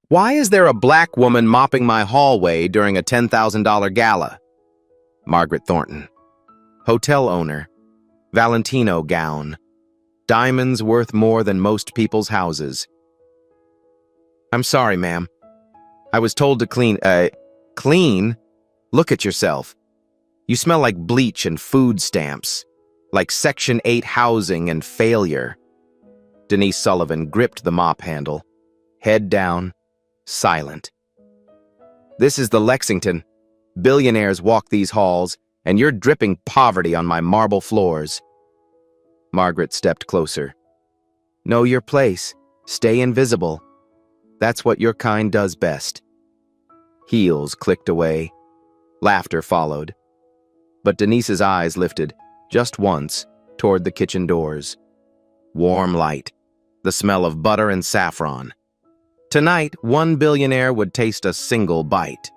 Why is there a black woman mopping my hallway during a $10,000 gala? Margaret Thornton. Hotel owner. Valentino gown. Diamonds worth more than most people's houses. I'm sorry, ma'am. I was told to clean. Clean? Look at yourself. You smell like bleach and food stamps. Like Section 8 housing and failure. Denise Sullivan gripped the mop handle. Head down. Silent. This is the Lexington. Billionaires walk these halls, and you're dripping poverty on my marble floors. Margaret stepped closer. Know your place. Stay invisible. That's what your kind does best. Heels clicked away. Laughter followed. But Denise's eyes lifted, just once, toward the kitchen doors. Warm light. The smell of butter and saffron. Tonight, one billionaire would taste a single bite.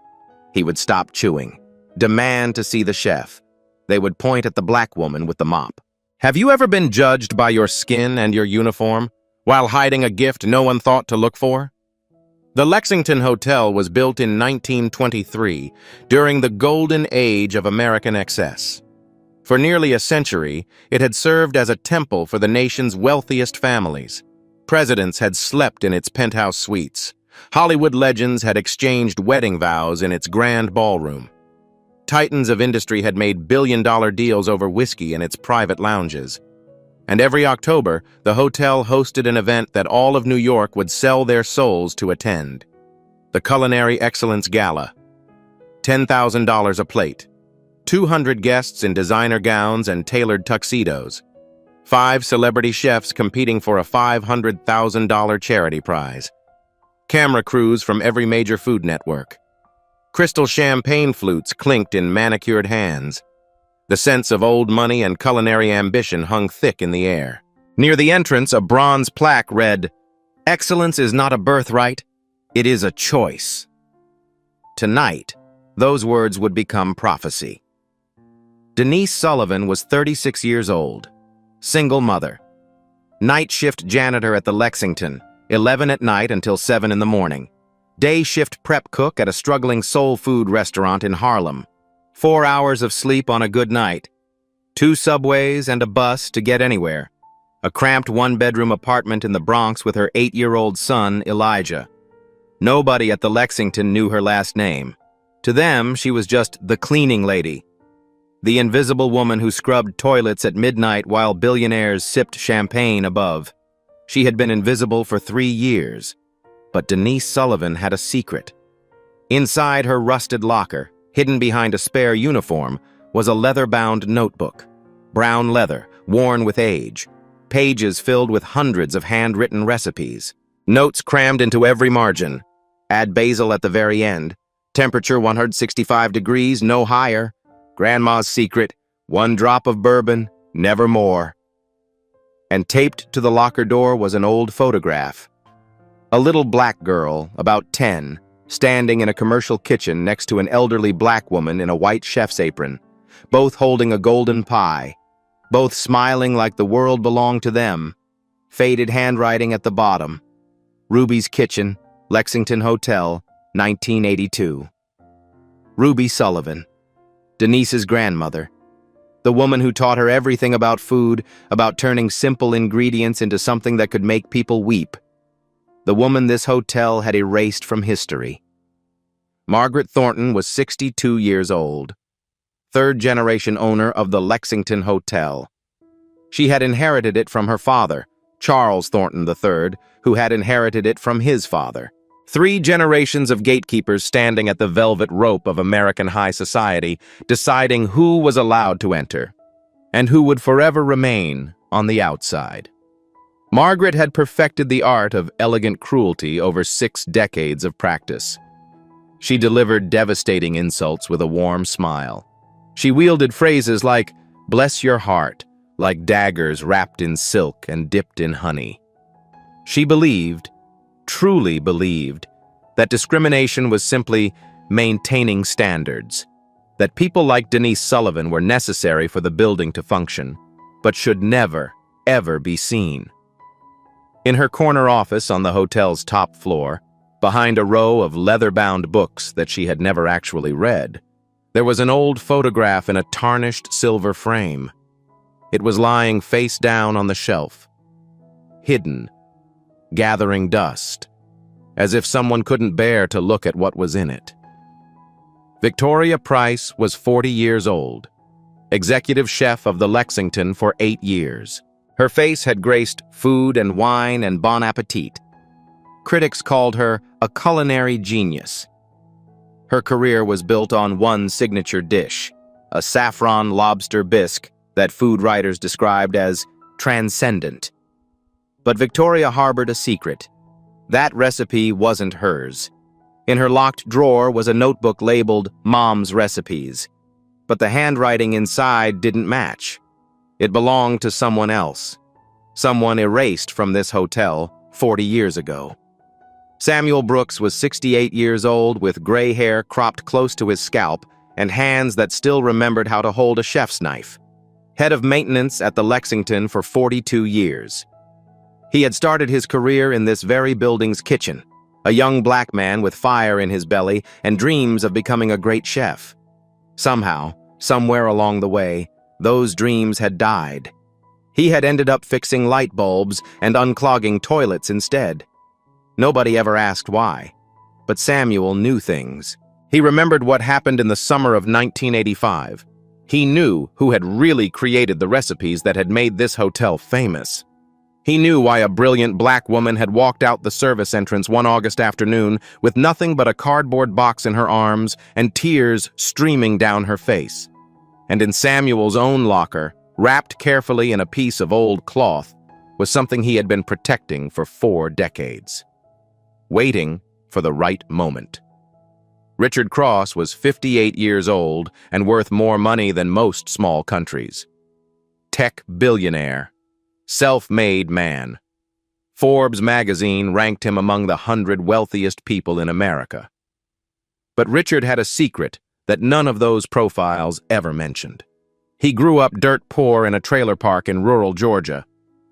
He would stop chewing, demand to see the chef. They would point at the black woman with the mop. Have you ever been judged by your skin and your uniform, while hiding a gift no one thought to look for? The Lexington Hotel was built in 1923, during the golden age of American excess. For nearly a century, it had served as a temple for the nation's wealthiest families. Presidents had slept in its penthouse suites. Hollywood legends had exchanged wedding vows in its grand ballroom. Titans of industry had made billion-dollar deals over whiskey in its private lounges. And every October, the hotel hosted an event that all of New York would sell their souls to attend. The Culinary Excellence Gala. $10,000 a plate. 200 guests in designer gowns and tailored tuxedos. 5 celebrity chefs competing for a $500,000 charity prize. Camera crews from every major food network. Crystal champagne flutes clinked in manicured hands. The sense of old money and culinary ambition hung thick in the air. Near the entrance, a bronze plaque read, "Excellence is not a birthright, it is a choice." Tonight, those words would become prophecy. Denise Sullivan was 36 years old. Single mother. Night shift janitor at the Lexington, 11 at night until 7 in the morning. Day shift prep cook at a struggling soul food restaurant in Harlem. 4 hours of sleep on a good night. 2 subways and a bus to get anywhere. A cramped one-bedroom apartment in the Bronx with her 8-year-old son, Elijah. Nobody at the Lexington knew her last name. To them, she was just the cleaning lady. The invisible woman who scrubbed toilets at midnight while billionaires sipped champagne above. She had been invisible for 3 years. But Denise Sullivan had a secret. Inside her rusted locker, hidden behind a spare uniform, was a leather-bound notebook. Brown leather, worn with age. Pages filled with hundreds of handwritten recipes. Notes crammed into every margin. Add basil at the very end. Temperature 165 degrees, no higher. Grandma's secret, 1 drop of bourbon, never more. And taped to the locker door was an old photograph. A little black girl, about 10, standing in a commercial kitchen next to an elderly black woman in a white chef's apron, both holding a golden pie, both smiling like the world belonged to them. Faded handwriting at the bottom. Ruby's Kitchen, Lexington Hotel, 1982. Ruby Sullivan. Denise's grandmother. The woman who taught her everything about food, about turning simple ingredients into something that could make people weep. The woman this hotel had erased from history. Margaret Thornton was 62 years old, 3rd-generation owner of the Lexington Hotel. She had inherited it from her father, Charles Thornton III, who had inherited it from his father. 3 generations of gatekeepers standing at the velvet rope of American high society, deciding who was allowed to enter, and who would forever remain on the outside. Margaret had perfected the art of elegant cruelty over 6 decades of practice. She delivered devastating insults with a warm smile. She wielded phrases like, "Bless your heart," like daggers wrapped in silk and dipped in honey. She believed, truly believed, that discrimination was simply maintaining standards, that people like Denise Sullivan were necessary for the building to function, but should never, ever be seen. In her corner office on the hotel's top floor, Behind a row of leather-bound books that she had never actually read, there was an old photograph in a tarnished silver frame. It was lying face down on the shelf, hidden, gathering dust, as if someone couldn't bear to look at what was in it. Victoria Price was 40 years old, executive chef of the Lexington for 8 years. Her face had graced Food and Wine and Bon Appetit. Critics called her a culinary genius. Her career was built on one signature dish, a saffron lobster bisque that food writers described as transcendent. But Victoria harbored a secret. That recipe wasn't hers. In her locked drawer was a notebook labeled Mom's Recipes, but the handwriting inside didn't match. It belonged to someone else, someone erased from this hotel 40 years ago. Samuel Brooks was 68 years old with gray hair cropped close to his scalp and hands that still remembered how to hold a chef's knife. Head of maintenance at the Lexington for 42 years. He had started his career in this very building's kitchen, a young black man with fire in his belly and dreams of becoming a great chef. Somehow, somewhere along the way, those dreams had died. He had ended up fixing light bulbs and unclogging toilets instead. Nobody ever asked why, but Samuel knew things. He remembered what happened in the summer of 1985. He knew who had really created the recipes that had made this hotel famous. He knew why a brilliant black woman had walked out the service entrance one August afternoon with nothing but a cardboard box in her arms and tears streaming down her face. And in Samuel's own locker, wrapped carefully in a piece of old cloth, was something he had been protecting for 4 decades. Waiting for the right moment. Richard Cross was 58 years old and worth more money than most small countries. Tech billionaire. Self-made man. Forbes magazine ranked him among the 100 wealthiest people in America. But Richard had a secret that none of those profiles ever mentioned. He grew up dirt poor in a trailer park in rural Georgia.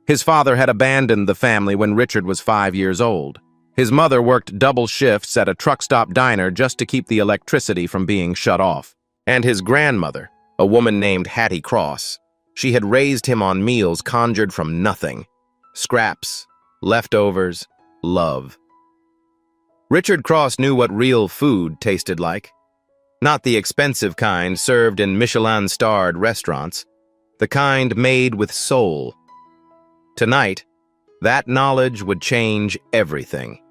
His father had abandoned the family when Richard was 5 years old. His mother worked double shifts at a truck stop diner just to keep the electricity from being shut off. And his grandmother, a woman named Hattie Cross, she had raised him on meals conjured from nothing. Scraps, leftovers, love. Richard Cross knew what real food tasted like. Not the expensive kind served in Michelin-starred restaurants, the kind made with soul. Tonight, that knowledge would change everything.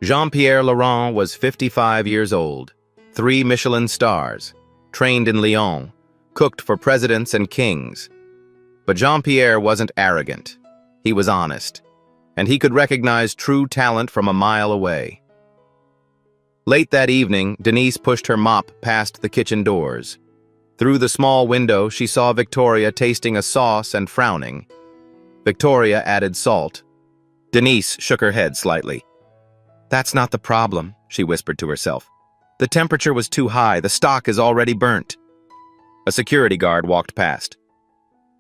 Jean-Pierre Laurent was 55 years old, 3 Michelin stars, trained in Lyon, cooked for presidents and kings. But Jean-Pierre wasn't arrogant. He was honest, and he could recognize true talent from a mile away. Late that evening, Denise pushed her mop past the kitchen doors. Through the small window, she saw Victoria tasting a sauce and frowning. Victoria added salt. Denise shook her head slightly. "That's not the problem," she whispered to herself. "The temperature was too high. The stock is already burnt." A security guard walked past.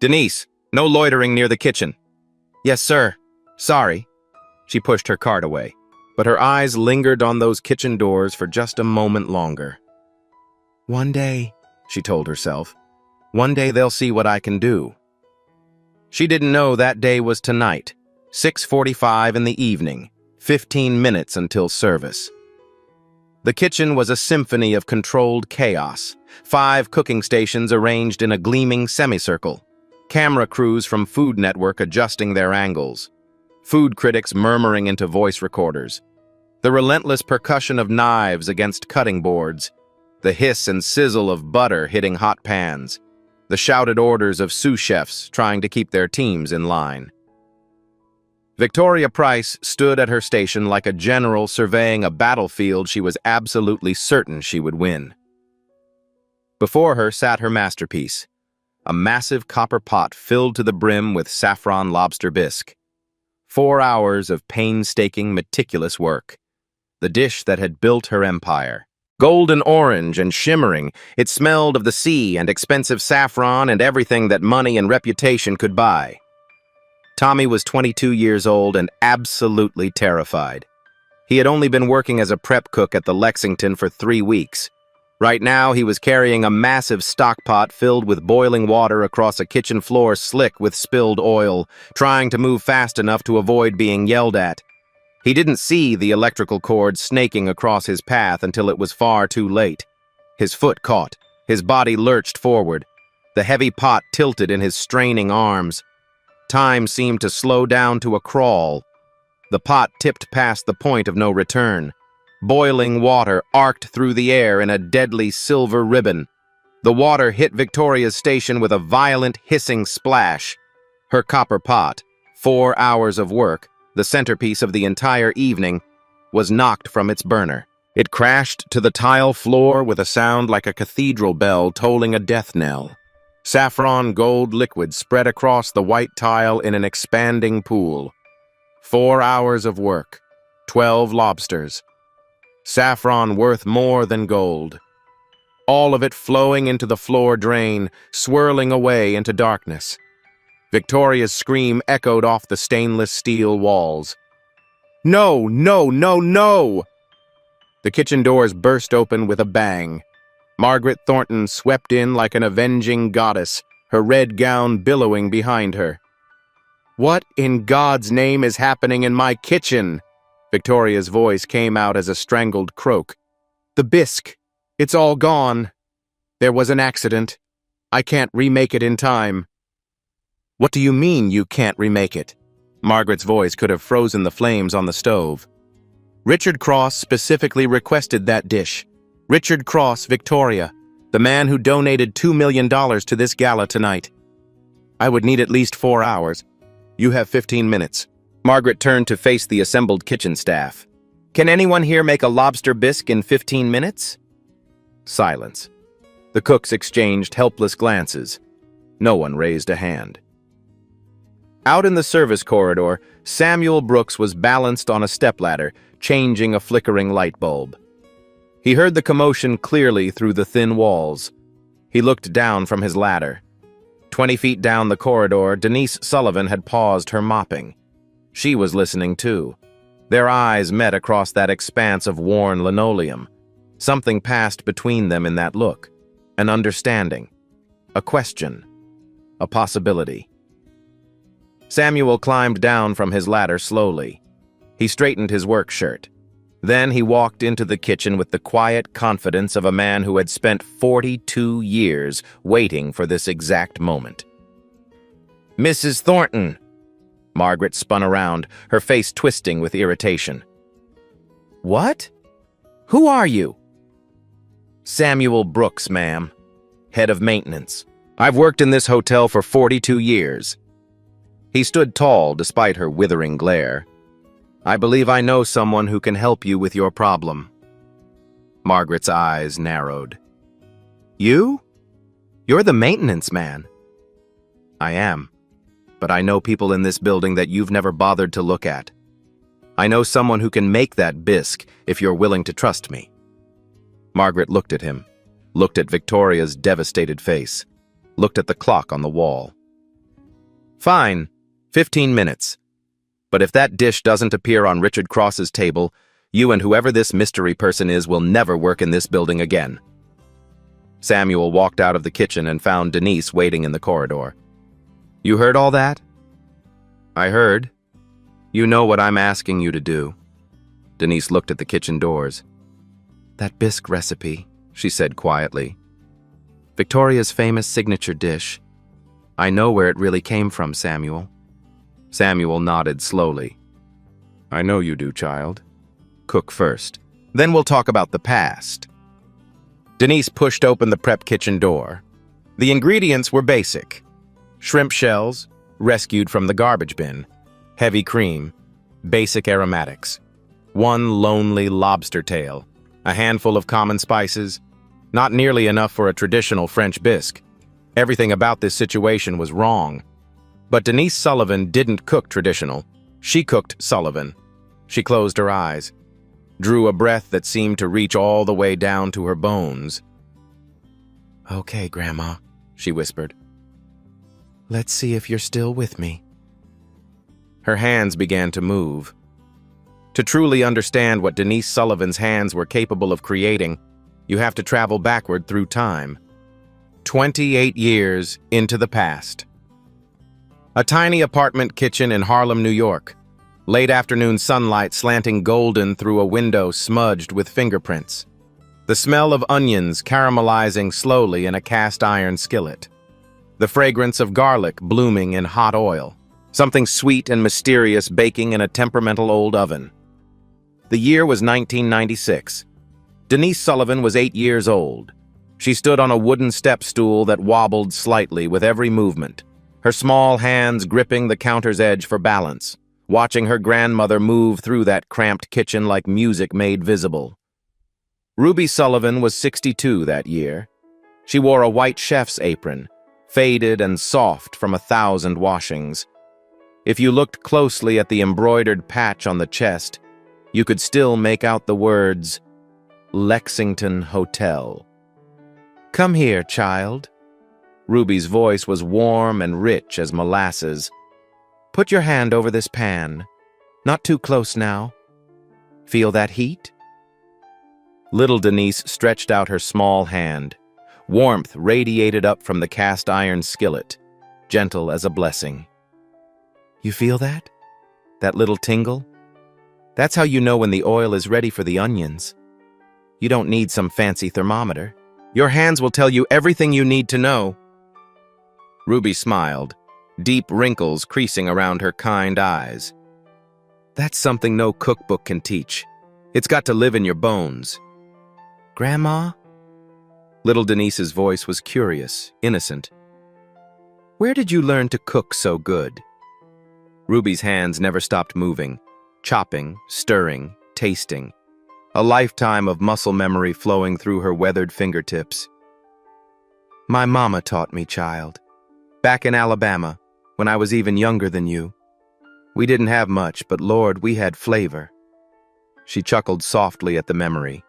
"Denise, no loitering near the kitchen." "Yes, sir. Sorry." She pushed her cart away, but her eyes lingered on those kitchen doors for just a moment longer. "One day," she told herself, "one day they'll see what I can do." She didn't know that day was tonight, 6:45 in the evening, 15 minutes until service. The kitchen was a symphony of controlled chaos, 5 cooking stations arranged in a gleaming semicircle, camera crews from Food Network adjusting their angles, food critics murmuring into voice recorders, the relentless percussion of knives against cutting boards, the hiss and sizzle of butter hitting hot pans, the shouted orders of sous chefs trying to keep their teams in line. Victoria Price stood at her station like a general surveying a battlefield she was absolutely certain she would win. Before her sat her masterpiece, a massive copper pot filled to the brim with saffron lobster bisque. 4 hours of painstaking, meticulous work. The dish that had built her empire. Golden orange and shimmering, it smelled of the sea and expensive saffron and everything that money and reputation could buy. Tommy was 22 years old and absolutely terrified. He had only been working as a prep cook at the Lexington for 3 weeks. Right now, he was carrying a massive stock pot filled with boiling water across a kitchen floor slick with spilled oil, trying to move fast enough to avoid being yelled at. He didn't see the electrical cord snaking across his path until it was far too late. His foot caught. His body lurched forward. The heavy pot tilted in his straining arms. Time seemed to slow down to a crawl. The pot tipped past the point of no return. Boiling water arced through the air in a deadly silver ribbon. The water hit Victoria's station with a violent hissing splash. Her copper pot, 4 hours of work, the centerpiece of the entire evening, was knocked from its burner. It crashed to the tile floor with a sound like a cathedral bell tolling a death knell. Saffron gold liquid spread across the white tile in an expanding pool. 4 hours of work, 12 lobsters. Saffron worth more than gold. All of it flowing into the floor drain, swirling away into darkness. Victoria's scream echoed off the stainless steel walls. No, no, no, no! The kitchen doors burst open with a bang. Margaret Thornton swept in like an avenging goddess, her red gown billowing behind her. What in God's name is happening in my kitchen? Victoria's voice came out as a strangled croak. The bisque. It's all gone. There was an accident. I can't remake it in time. What do you mean you can't remake it? Margaret's voice could have frozen the flames on the stove. Richard Cross specifically requested that dish. Richard Cross, Victoria, the man who donated $2 million to this gala tonight. I would need at least 4 hours. You have 15 minutes. Margaret turned to face the assembled kitchen staff. Can anyone here make a lobster bisque in 15 minutes? Silence. The cooks exchanged helpless glances. No one raised a hand. Out in the service corridor, Samuel Brooks was balanced on a stepladder, changing a flickering light bulb. He heard the commotion clearly through the thin walls. He looked down from his ladder. 20 feet down the corridor, Denise Sullivan had paused her mopping. She was listening too. Their eyes met across that expanse of worn linoleum. Something passed between them in that look. An understanding. A question. A possibility. Samuel climbed down from his ladder slowly. He straightened his work shirt. Then he walked into the kitchen with the quiet confidence of a man who had spent 42 years waiting for this exact moment. Mrs. Thornton! Margaret spun around, her face twisting with irritation. What? Who are you? Samuel Brooks, ma'am. Head of maintenance. I've worked in this hotel for 42 years. He stood tall despite her withering glare. I believe I know someone who can help you with your problem. Margaret's eyes narrowed. You? You're the maintenance man. I am. But I know people in this building that you've never bothered to look at. I know someone who can make that bisque if you're willing to trust me. Margaret looked at him, looked at Victoria's devastated face, looked at the clock on the wall. Fine, 15 minutes. But if that dish doesn't appear on Richard Cross's table, you and whoever this mystery person is will never work in this building again. Samuel walked out of the kitchen and found Denise waiting in the corridor. You heard all that? I heard. You know what I'm asking you to do. Denise looked at the kitchen doors. That bisque recipe, she said quietly. Victoria's famous signature dish. I know where it really came from, Samuel. Samuel nodded slowly. I know you do, child. Cook first. Then we'll talk about the past. Denise pushed open the prep kitchen door. The ingredients were basic. Shrimp shells, rescued from the garbage bin. Heavy cream. Basic aromatics. One lonely lobster tail. A handful of common spices. Not nearly enough for a traditional French bisque. Everything about this situation was wrong. But Denise Sullivan didn't cook traditional. She cooked Sullivan. She closed her eyes, drew a breath that seemed to reach all the way down to her bones. Okay, Grandma, she whispered. Let's see if you're still with me. Her hands began to move. To truly understand what Denise Sullivan's hands were capable of creating, you have to travel backward through time. 28 years into the past. A tiny apartment kitchen in Harlem, New York. Late afternoon sunlight slanting golden through a window smudged with fingerprints. The smell of onions caramelizing slowly in a cast-iron skillet. The fragrance of garlic blooming in hot oil. Something sweet and mysterious baking in a temperamental old oven. The year was 1996. Denise Sullivan was 8 years old. She stood on a wooden step stool that wobbled slightly with every movement, her small hands gripping the counter's edge for balance, watching her grandmother move through that cramped kitchen like music made visible. Ruby Sullivan was 62 that year. She wore a white chef's apron, faded and soft from 1,000 washings. If you looked closely at the embroidered patch on the chest, you could still make out the words, Lexington Hotel. "Come here, child." Ruby's voice was warm and rich as molasses. "Put your hand over this pan. Not too close now. Feel that heat?" Little Denise stretched out her small hand. Warmth radiated up from the cast-iron skillet, gentle as a blessing. "You feel that? That little tingle? That's how you know when the oil is ready for the onions. You don't need some fancy thermometer. Your hands will tell you everything you need to know." Ruby smiled, deep wrinkles creasing around her kind eyes. "That's something no cookbook can teach. It's got to live in your bones." "Grandma?" Little Denise's voice was curious, innocent. "Where did you learn to cook so good?" Ruby's hands never stopped moving, chopping, stirring, tasting. A lifetime of muscle memory flowing through her weathered fingertips. "My mama taught me, child. Back in Alabama, when I was even younger than you. We didn't have much, but Lord, we had flavor." She chuckled softly at the memory.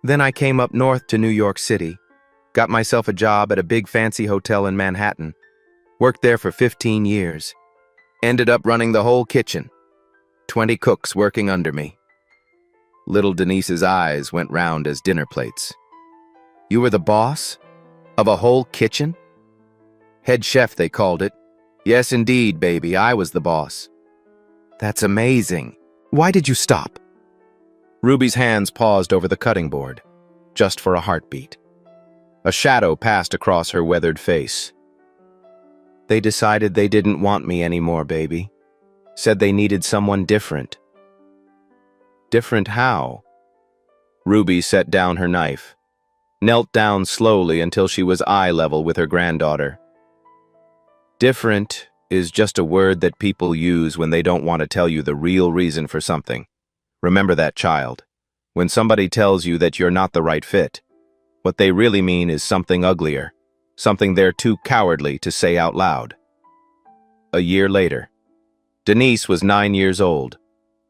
"Then I came up north to New York City, got myself a job at a big fancy hotel in Manhattan, worked there for 15 years, ended up running the whole kitchen, 20 cooks working under me." Little Denise's eyes went round as dinner plates. "You were the boss? Of a whole kitchen?" "Head chef, they called it. Yes, indeed, baby, I was the boss." "That's amazing. Why did you stop?" Ruby's hands paused over the cutting board, just for a heartbeat. A shadow passed across her weathered face. "They decided they didn't want me anymore, baby. Said they needed someone different." "Different how?" Ruby set down her knife, knelt down slowly until she was eye level with her granddaughter. "Different is just a word that people use when they don't want to tell you the real reason for something. Remember that, child. When somebody tells you that you're not the right fit, what they really mean is something uglier, something they're too cowardly to say out loud." A year later, Denise was 9 years old.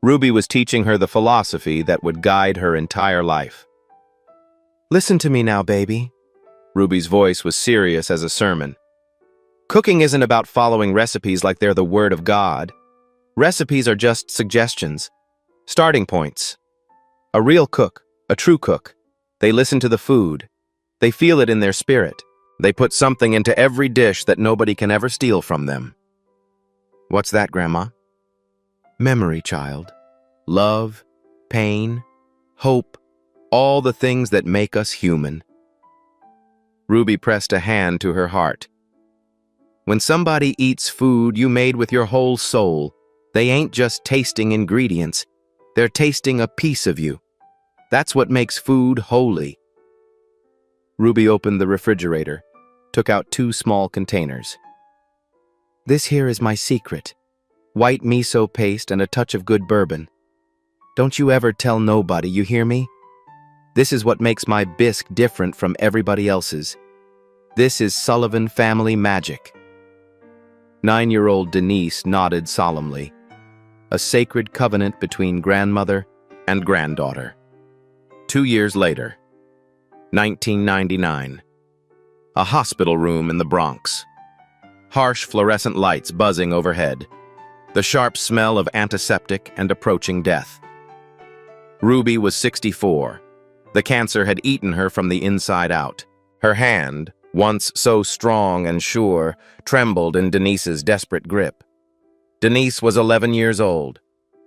Ruby was teaching her the philosophy that would guide her entire life. "Listen to me now, baby." Ruby's voice was serious as a sermon. "Cooking isn't about following recipes like they're the word of God. Recipes are just suggestions, starting points. A real cook, a true cook, they listen to the food. They feel it in their spirit. They put something into every dish that nobody can ever steal from them." "What's that, Grandma?" "Memory, child. Love, pain, hope, all the things that make us human." Ruby pressed a hand to her heart. "When somebody eats food you made with your whole soul, they ain't just tasting ingredients. They're tasting a piece of you. That's what makes food holy." Ruby opened the refrigerator, took out 2 small containers. "This here is my secret. White miso paste and a touch of good bourbon. Don't you ever tell nobody, you hear me? This is what makes my bisque different from everybody else's. This is Sullivan family magic." 9-year-old Denise nodded solemnly. A sacred covenant between grandmother and granddaughter. 2 years later, 1999. A hospital room in the Bronx. Harsh fluorescent lights buzzing overhead. the sharp smell of antiseptic and approaching death. Ruby was 64. The cancer had eaten her from the inside out. Her hand, once so strong and sure, trembled in Denise's desperate grip. Denise was 11 years old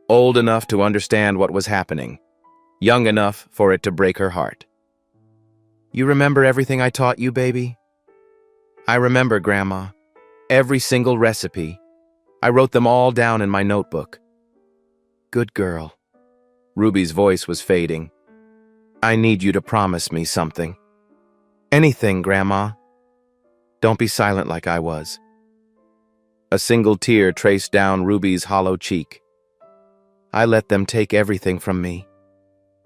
enough to understand what was happening, young enough for it to break her heart. "You remember everything I taught you, baby?" "I remember, Grandma. Every single recipe. I wrote them all down in my notebook." "Good girl." Ruby's voice was fading. "I need you to promise me something." "Anything, Grandma. Don't be silent like I was." A single tear traced down Ruby's hollow cheek. "I let them take everything from me.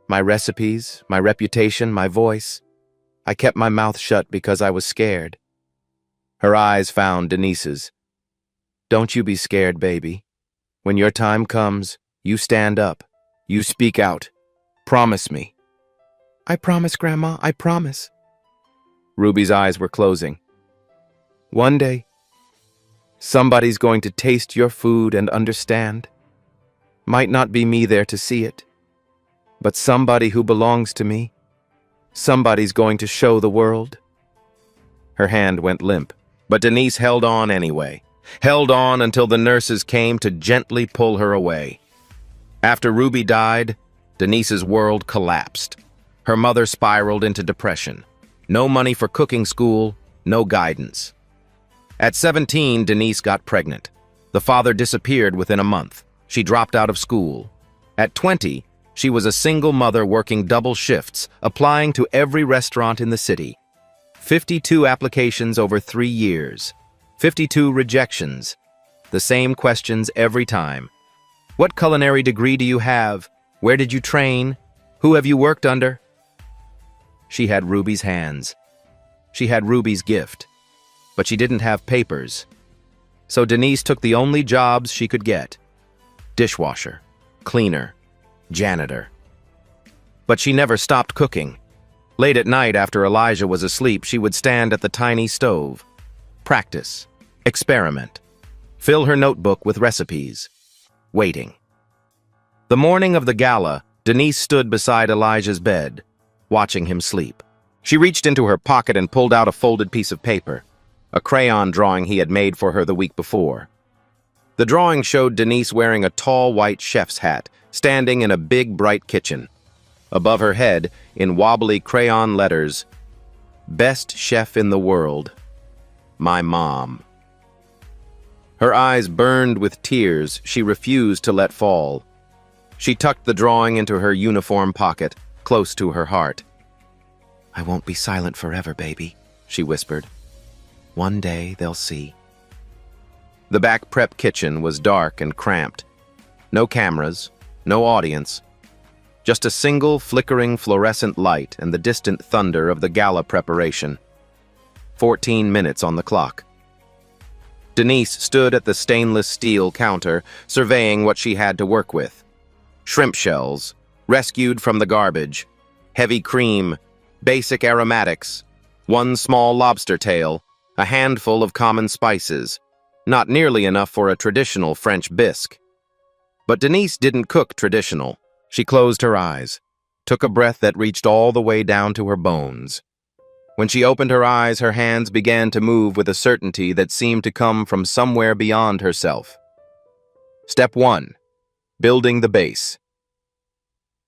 My recipes, my reputation, my voice. I kept my mouth shut because I was scared." Her eyes found Denise's. "Don't you be scared, baby. When your time comes, you stand up. You speak out. Promise me." "I promise, Grandma, I promise." Ruby's eyes were closing. "One day, somebody's going to taste your food and understand. Might not be me there to see it, but somebody who belongs to me. Somebody's going to show the world." Her hand went limp, but Denise held on anyway. Held on until the nurses came to gently pull her away. After Ruby died, Denise's world collapsed. Her mother spiraled into depression. No money for cooking school, no guidance. At 17, Denise got pregnant. The father disappeared within a month. She dropped out of school. At 20, she was a single mother working double shifts, applying to every restaurant in the city. 52 applications over 3 years. 52 rejections. The same questions every time. "What culinary degree do you have? Where did you train? Who have you worked under?" She had Ruby's hands. She had Ruby's gift. But she didn't have papers. So Denise took the only jobs she could get. Dishwasher, cleaner, janitor. But she never stopped cooking. Late at night after Elijah was asleep, she would stand at the tiny stove. Practice. Experiment. Fill her notebook with recipes. Waiting. The morning of the gala, Denise stood beside Elijah's bed, watching him sleep. She reached into her pocket and pulled out a folded piece of paper, a crayon drawing he had made for her the week before. The drawing showed Denise wearing a tall white chef's hat, standing in a big, bright kitchen. Above her head, in wobbly crayon letters, "Best chef in the world, my mom." Her eyes burned with tears she refused to let fall. She tucked the drawing into her uniform pocket, close to her heart. "I won't be silent forever, baby," she whispered. "One day they'll see." The back prep kitchen was dark and cramped. No cameras, no audience. Just a single flickering fluorescent light and the distant thunder of the gala preparation. 14 minutes on the clock. Denise stood at the stainless steel counter, surveying what she had to work with. Shrimp shells, rescued from the garbage. Heavy cream, basic aromatics. One small lobster tail, a handful of common spices. Not nearly enough for a traditional French bisque. But Denise didn't cook traditional. She closed her eyes, took a breath that reached all the way down to her bones. When she opened her eyes, her hands began to move with a certainty that seemed to come from somewhere beyond herself. Step 1. Building the base.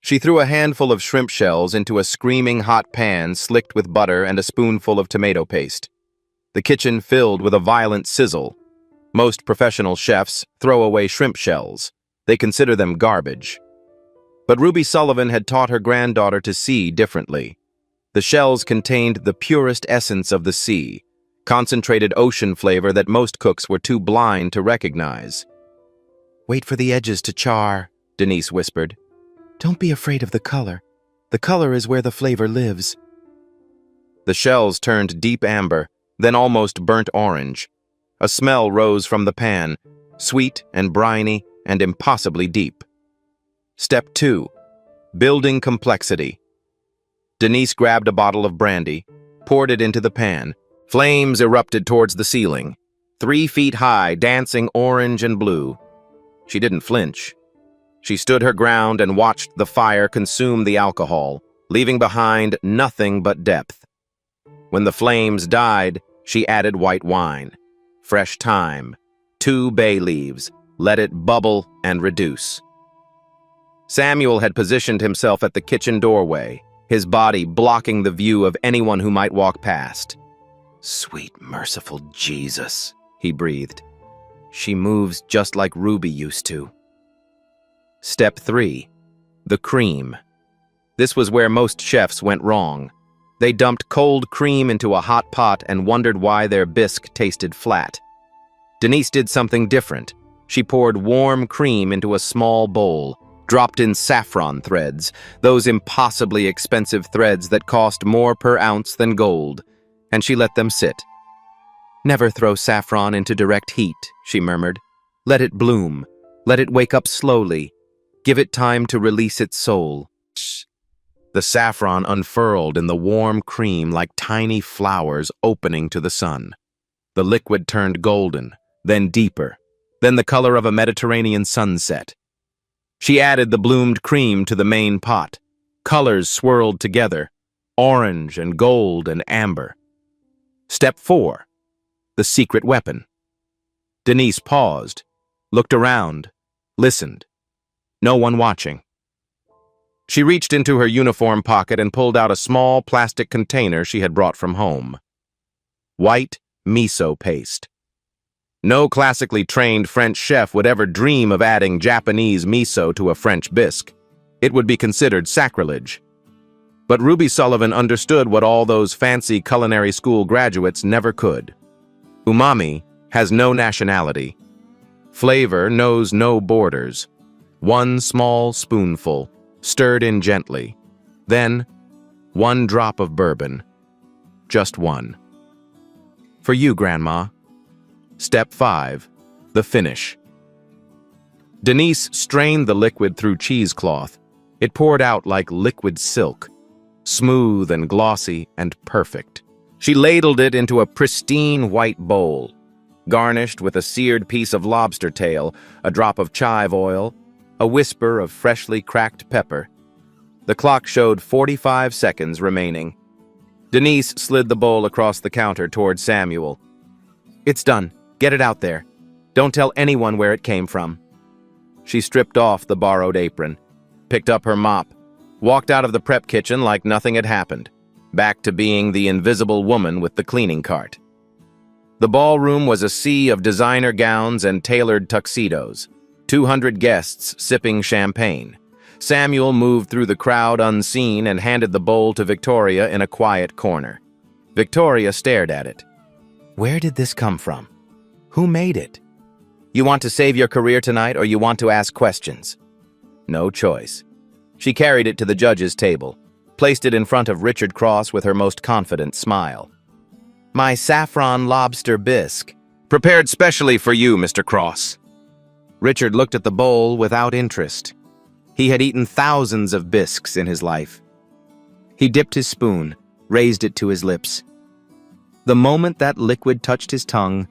She threw a handful of shrimp shells into a screaming hot pan slicked with butter and a spoonful of tomato paste. The kitchen filled with a violent sizzle. Most professional chefs throw away shrimp shells. They consider them garbage. But Ruby Sullivan had taught her granddaughter to see differently. The shells contained the purest essence of the sea, concentrated ocean flavor that most cooks were too blind to recognize. "Wait for the edges to char," Denise whispered. "Don't be afraid of the color. The color is where the flavor lives." The shells turned deep amber, then almost burnt orange. A smell rose from the pan, sweet and briny and impossibly deep. Step 2. Building complexity. Denise grabbed a bottle of brandy, poured it into the pan. Flames erupted towards the ceiling, 3 feet high, dancing orange and blue. She didn't flinch. She stood her ground and watched the fire consume the alcohol, leaving behind nothing but depth. When the flames died, she added white wine, fresh thyme, 2 bay leaves, let it bubble and reduce. Samuel had positioned himself at the kitchen doorway, his body blocking the view of anyone who might walk past. "Sweet, merciful Jesus," he breathed. "She moves just like Ruby used to." Step 3. The cream. This was where most chefs went wrong. They dumped cold cream into a hot pot and wondered why their bisque tasted flat. Denise did something different. She poured warm cream into a small bowl, dropped in saffron threads, those impossibly expensive threads that cost more per ounce than gold, and she let them sit. "Never throw saffron into direct heat," she murmured. "Let it bloom. Let it wake up slowly. Give it time to release its soul." The saffron unfurled in the warm cream like tiny flowers opening to the sun. The liquid turned golden, then deeper, then the color of a Mediterranean sunset. She added the bloomed cream to the main pot. Colors swirled together, orange and gold and amber. Step 4. The secret weapon. Denise paused, looked around, listened. No one watching. She reached into her uniform pocket and pulled out a small plastic container she had brought from home. White miso paste. No classically trained French chef would ever dream of adding Japanese miso to a French bisque. It would be considered sacrilege. But Ruby Sullivan understood what all those fancy culinary school graduates never could. Umami has no nationality. Flavor knows no borders. 1 small spoonful, stirred in gently. Then, 1 drop of bourbon. Just 1. For you, Grandma. Step 5. The finish. Denise strained the liquid through cheesecloth. It poured out like liquid silk, smooth and glossy and perfect. She ladled it into a pristine white bowl, garnished with a seared piece of lobster tail, a drop of chive oil, a whisper of freshly cracked pepper. The clock showed 45 seconds remaining. Denise slid the bowl across the counter toward Samuel. "It's done. Get it out there. Don't tell anyone where it came from." She stripped off the borrowed apron, picked up her mop, walked out of the prep kitchen like nothing had happened, back to being the invisible woman with the cleaning cart. The ballroom was a sea of designer gowns and tailored tuxedos, 200 guests sipping champagne. Samuel moved through the crowd unseen and handed the bowl to Victoria in a quiet corner. Victoria stared at it. "Where did this come from? Who made it? You want to save your career tonight, or you want to ask questions?" No choice. She carried it to the judge's table, placed it in front of Richard Cross with her most confident smile. "My saffron lobster bisque, prepared specially for you, Mr. Cross." Richard looked at the bowl without interest. He had eaten thousands of bisques in his life. He dipped his spoon, raised it to his lips. The moment that liquid touched his tongue,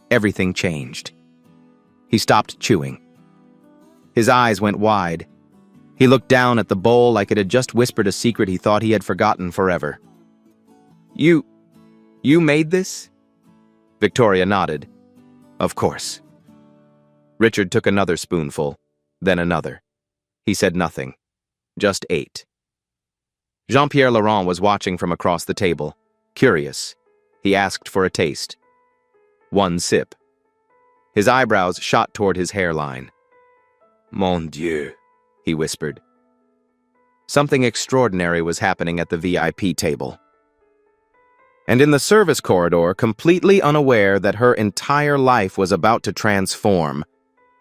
everything changed. He stopped chewing. His eyes went wide. He looked down at the bowl like it had just whispered a secret he thought he had forgotten forever. You made this?" Victoria nodded. "Of course." Richard took another spoonful, then another. He said nothing, just ate. Jean-Pierre Laurent was watching from across the table, curious. He asked for a taste. 1 sip. His eyebrows shot toward his hairline. "Mon Dieu," he whispered. Something extraordinary was happening at the VIP table. And in the service corridor, completely unaware that her entire life was about to transform,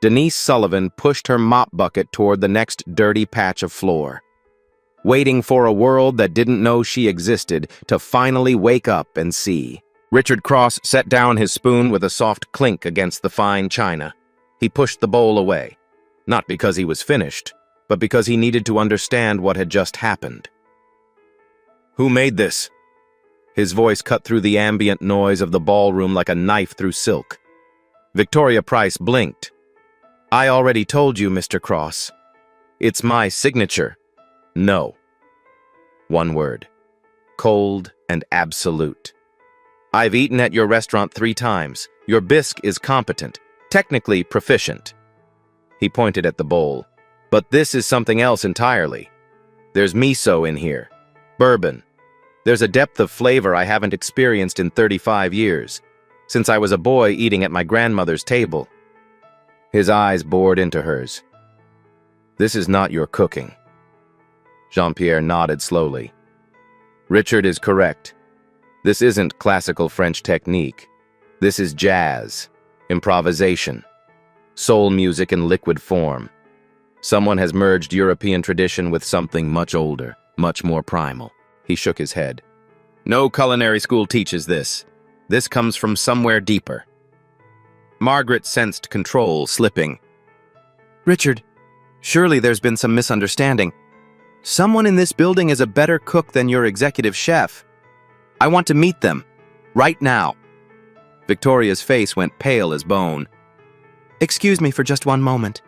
Denise Sullivan pushed her mop bucket toward the next dirty patch of floor, waiting for a world that didn't know she existed to finally wake up and see. Richard Cross set down his spoon with a soft clink against the fine china. He pushed the bowl away, not because he was finished, but because he needed to understand what had just happened. "Who made this?" His voice cut through the ambient noise of the ballroom like a knife through silk. Victoria Price blinked. I already told you, Mr. Cross. It's my signature. No. One word. Cold and absolute. I've eaten at your restaurant 3 times. Your bisque is competent, technically proficient. He pointed at the bowl. But this is something else entirely. There's miso in here. Bourbon. There's a depth of flavor I haven't experienced in 35 years, since I was a boy eating at my grandmother's table. His eyes bored into hers. This is not your cooking. Jean-Pierre nodded slowly. Richard is correct. This isn't classical French technique. This is jazz, improvisation, soul music in liquid form. Someone has merged European tradition with something much older, much more primal. He shook his head. No culinary school teaches this. This comes from somewhere deeper. Margaret sensed control slipping. Richard, surely there's been some misunderstanding. Someone in this building is a better cook than your executive chef. I want to meet them, right now. Victoria's face went pale as bone. Excuse me for just one moment.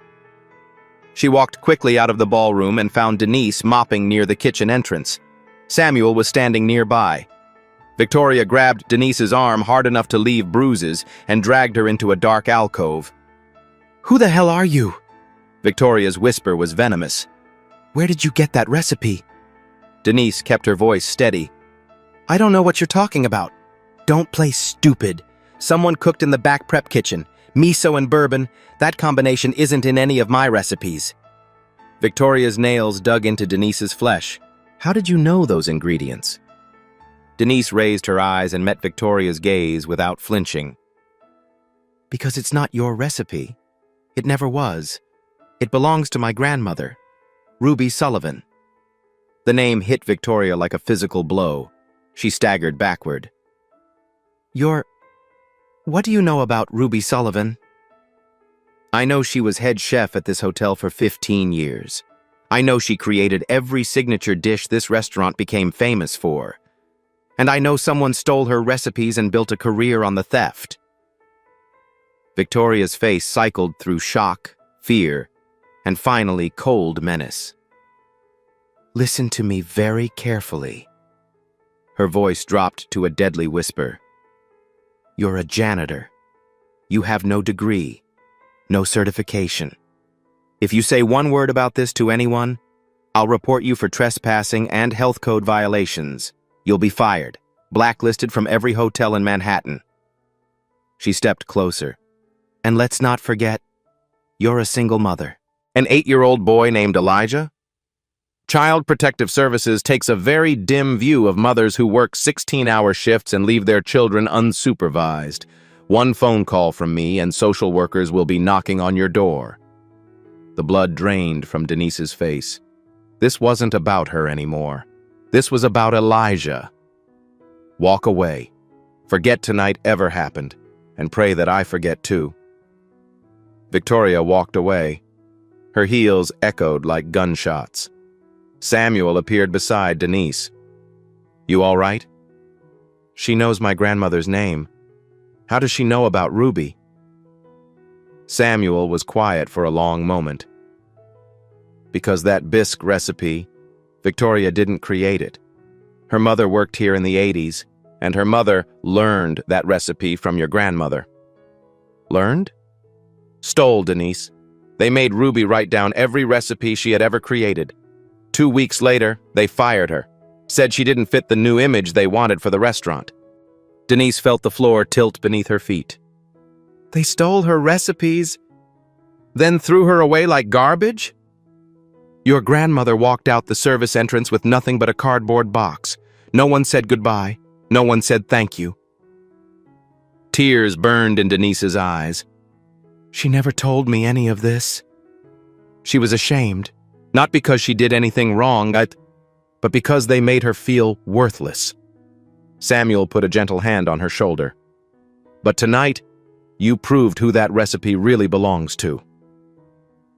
She walked quickly out of the ballroom and found Denise mopping near the kitchen entrance. Samuel was standing nearby. Victoria grabbed Denise's arm hard enough to leave bruises and dragged her into a dark alcove. Who the hell are you? Victoria's whisper was venomous. Where did you get that recipe? Denise kept her voice steady. I don't know what you're talking about. Don't play stupid. Someone cooked in the back prep kitchen. Miso and bourbon. That combination isn't in any of my recipes. Victoria's nails dug into Denise's flesh. How did you know those ingredients? Denise raised her eyes and met Victoria's gaze without flinching. Because it's not your recipe. It never was. It belongs to my grandmother, Ruby Sullivan. The name hit Victoria like a physical blow. She staggered backward. What do you know about Ruby Sullivan? I know she was head chef at this hotel for 15 years. I know she created every signature dish this restaurant became famous for. And I know someone stole her recipes and built a career on the theft. Victoria's face cycled through shock, fear, and finally cold menace. Listen to me very carefully. Her voice dropped to a deadly whisper. You're a janitor. You have no degree, no certification. If you say one word about this to anyone, I'll report you for trespassing and health code violations. You'll be fired, blacklisted from every hotel in Manhattan. She stepped closer. And let's not forget, you're a single mother. An 8-year-old boy named Elijah? Child Protective Services takes a very dim view of mothers who work 16-hour shifts and leave their children unsupervised. One phone call from me and social workers will be knocking on your door. The blood drained from Denise's face. This wasn't about her anymore. This was about Elijah. Walk away. Forget tonight ever happened, and pray that I forget too. Victoria walked away. Her heels echoed like gunshots. Samuel appeared beside Denise. You all right? She knows my grandmother's name. How does she know about Ruby? Samuel was quiet for a long moment. Because that bisque recipe, Victoria didn't create it. Her mother worked here in the 80s, and her mother learned that recipe from your grandmother. Learned? Stole, Denise. They made Ruby write down every recipe she had ever created. 2 weeks later, they fired her. Said she didn't fit the new image they wanted for the restaurant. Denise felt the floor tilt beneath her feet. They stole her recipes, then threw her away like garbage? Your grandmother walked out the service entrance with nothing but a cardboard box. No one said goodbye. No one said thank you. Tears burned in Denise's eyes. She never told me any of this. She was ashamed, not because she did anything wrong, but because they made her feel worthless. Samuel put a gentle hand on her shoulder. But tonight, you proved who that recipe really belongs to.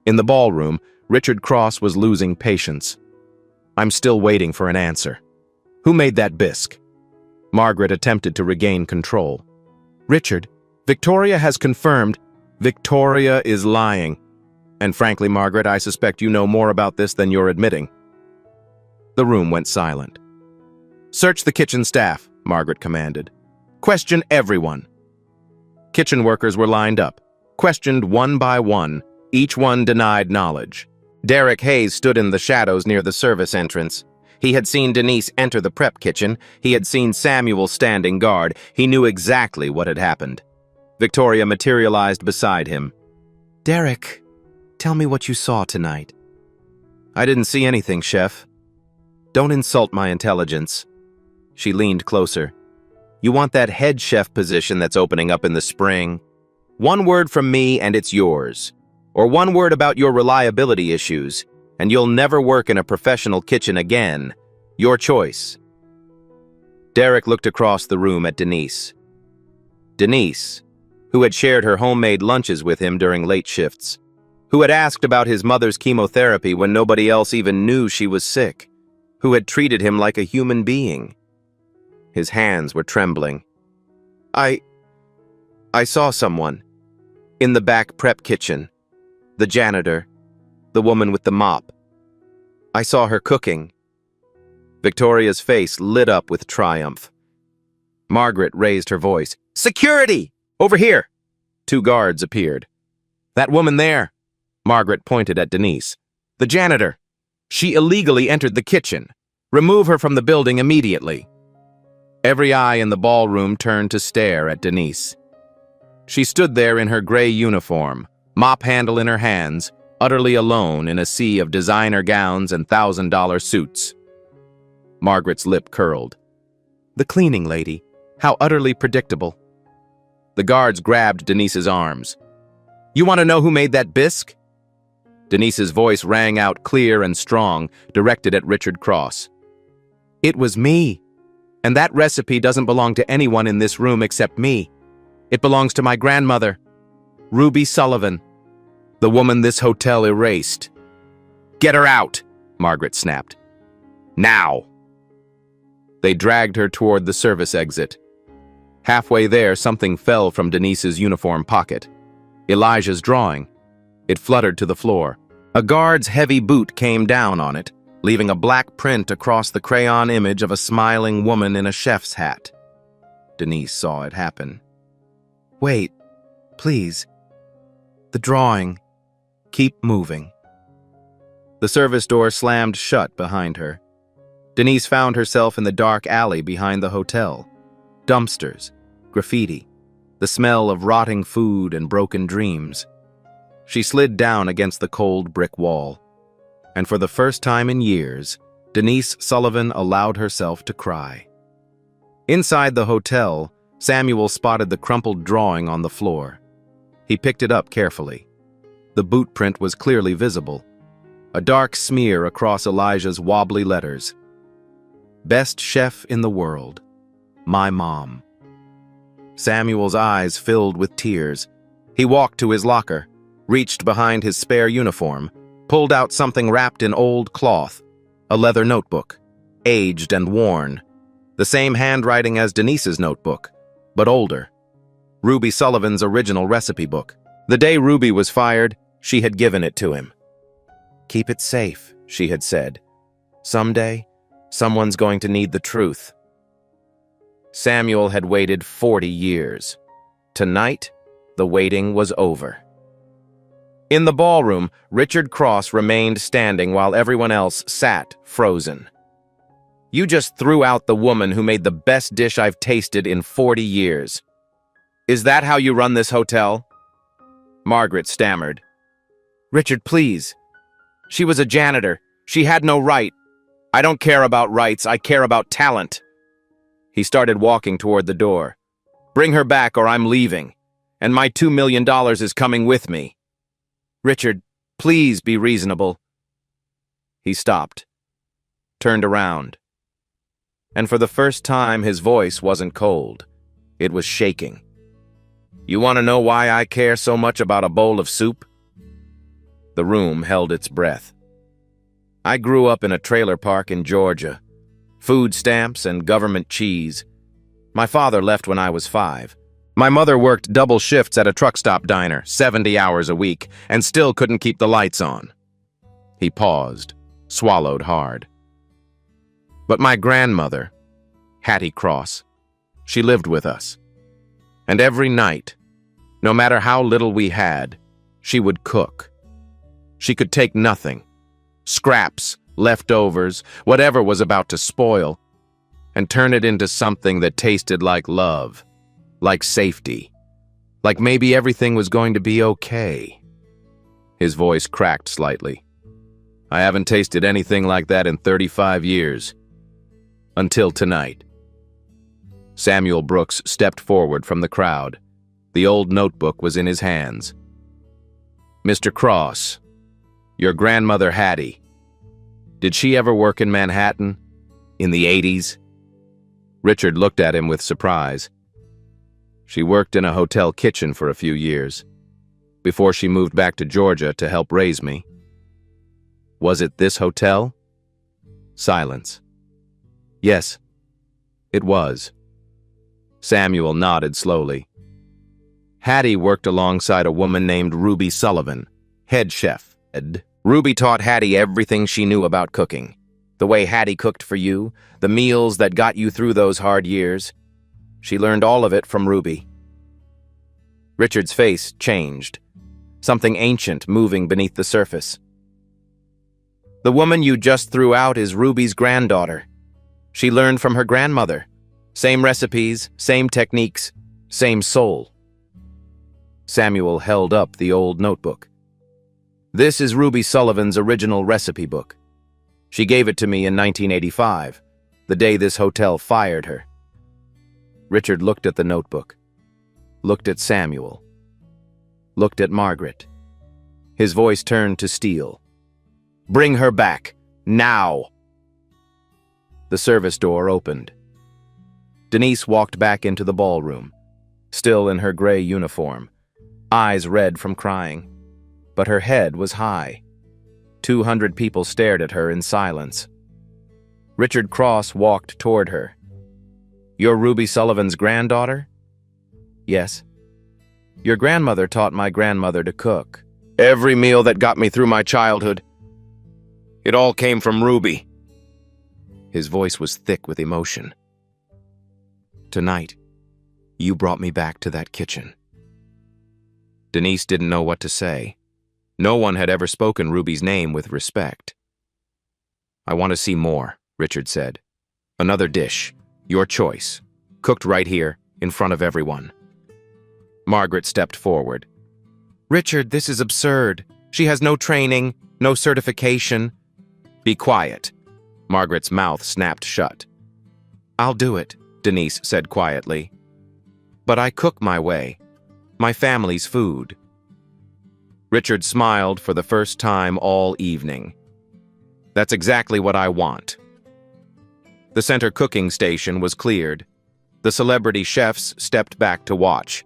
In the ballroom, Richard Cross was losing patience. I'm still waiting for an answer. Who made that bisque? Margaret attempted to regain control. Richard, Victoria has confirmed. Victoria is lying. And frankly, Margaret, I suspect you know more about this than you're admitting." The room went silent. "Search the kitchen staff," Margaret commanded. "Question everyone." Kitchen workers were lined up, questioned one by one. Each one denied knowledge. Derek Hayes stood in the shadows near the service entrance. He had seen Denise enter the prep kitchen. He had seen Samuel standing guard. He knew exactly what had happened. Victoria materialized beside him. "Derek, tell me what you saw tonight." "I didn't see anything, Chef." "Don't insult my intelligence." She leaned closer. "You want that head chef position that's opening up in the spring? One word from me and it's yours. Or one word about your reliability issues, and you'll never work in a professional kitchen again. Your choice." Derek looked across the room at Denise. Denise, who had shared her homemade lunches with him during late shifts, who had asked about his mother's chemotherapy when nobody else even knew she was sick, who had treated him like a human being. His hands were trembling. I saw someone. In the back prep kitchen. The janitor. The woman with the mop. I saw her cooking." Victoria's face lit up with triumph. Margaret raised her voice. "Security! Over here!" 2 guards appeared. "That woman there," Margaret pointed at Denise. "The janitor. She illegally entered the kitchen. Remove her from the building immediately." Every eye in the ballroom turned to stare at Denise. She stood there in her gray uniform, mop handle in her hands, utterly alone in a sea of designer gowns and $1,000 suits. Margaret's lip curled. The cleaning lady. How utterly predictable. The guards grabbed Denise's arms. "You want to know who made that bisque?" Denise's voice rang out clear and strong, directed at Richard Cross. "It was me. And that recipe doesn't belong to anyone in this room except me. It belongs to my grandmother, Ruby Sullivan, the woman this hotel erased." "Get her out," Margaret snapped. "Now." They dragged her toward the service exit. Halfway there, something fell from Denise's uniform pocket. Elijah's drawing. It fluttered to the floor. A guard's heavy boot came down on it, leaving a black print across the crayon image of a smiling woman in a chef's hat. Denise saw it happen. "Wait, please. The drawing. Keep moving." The service door slammed shut behind her. Denise found herself in the dark alley behind the hotel. Dumpsters, graffiti, the smell of rotting food and broken dreams. She slid down against the cold brick wall. And for the first time in years, Denise Sullivan allowed herself to cry. Inside the hotel, Samuel spotted the crumpled drawing on the floor. He picked it up carefully. The boot print was clearly visible, a dark smear across Elijah's wobbly letters. "Best chef in the world. My mom." Samuel's eyes filled with tears. He walked to his locker, reached behind his spare uniform, pulled out something wrapped in old cloth, a leather notebook, aged and worn, the same handwriting as Denise's notebook, but older. Ruby Sullivan's original recipe book. The day Ruby was fired, she had given it to him. "Keep it safe," she had said. "Someday, someone's going to need the truth." Samuel had waited 40 years. Tonight, the waiting was over. In the ballroom, Richard Cross remained standing while everyone else sat frozen. "You just threw out the woman who made the best dish I've tasted in 40 years. Is that how you run this hotel?" Margaret stammered. "Richard, please. She was a janitor. She had no right. I don't care about rights. I care about talent." He started walking toward the door. "Bring her back or I'm leaving. And my $2 million is coming with me." "Richard, please be reasonable." He stopped, turned around. And for the first time, his voice wasn't cold. It was shaking. "You want to know why I care so much about a bowl of soup?" The room held its breath. "I grew up in a trailer park in Georgia. Food stamps and government cheese. My father left when I was 5. My mother worked double shifts at a truck stop diner, 70 hours a week, and still couldn't keep the lights on. He paused, swallowed hard. But my grandmother, Hattie Cross, she lived with us. And every night, no matter how little we had, she would cook. She could take nothing, scraps, leftovers, whatever was about to spoil, and turn it into something that tasted like love, like safety, like maybe everything was going to be okay. His voice cracked slightly. I haven't tasted anything like that in 35 years. Until tonight. Samuel Brooks stepped forward from the crowd. The old notebook was in his hands. Mr. Cross, your grandmother Hattie, did she ever work in Manhattan? In the 80s? Richard looked at him with surprise. She worked in a hotel kitchen for a few years, before she moved back to Georgia to help raise me. Was it this hotel? Silence. Yes, it was. Samuel nodded slowly. Hattie worked alongside a woman named Ruby Sullivan, head chef. Ruby taught Hattie everything she knew about cooking. The way Hattie cooked for you, the meals that got you through those hard years. She learned all of it from Ruby. Richard's face changed, something ancient moving beneath the surface. The woman you just threw out is Ruby's granddaughter. She learned from her grandmother. Same recipes, same techniques, same soul. Samuel held up the old notebook. This is Ruby Sullivan's original recipe book. She gave it to me in 1985, the day this hotel fired her. Richard looked at the notebook, looked at Samuel, looked at Margaret. His voice turned to steel. Bring her back, now! The service door opened. Denise walked back into the ballroom, still in her gray uniform, eyes red from crying, but her head was high. 200 people stared at her in silence. Richard Cross walked toward her. You're Ruby Sullivan's granddaughter? Yes. Your grandmother taught my grandmother to cook. Every meal that got me through my childhood. It all came from Ruby. His voice was thick with emotion. Tonight, you brought me back to that kitchen. Denise didn't know what to say. No one had ever spoken Ruby's name with respect. I want to see more, Richard said. Another dish, your choice, cooked right here, in front of everyone. Margaret stepped forward. Richard, this is absurd. She has no training, no certification. Be quiet. Margaret's mouth snapped shut. I'll do it, Denise said quietly. But I cook my way, my family's food. Richard smiled for the first time all evening. That's exactly what I want. The center cooking station was cleared. The celebrity chefs stepped back to watch.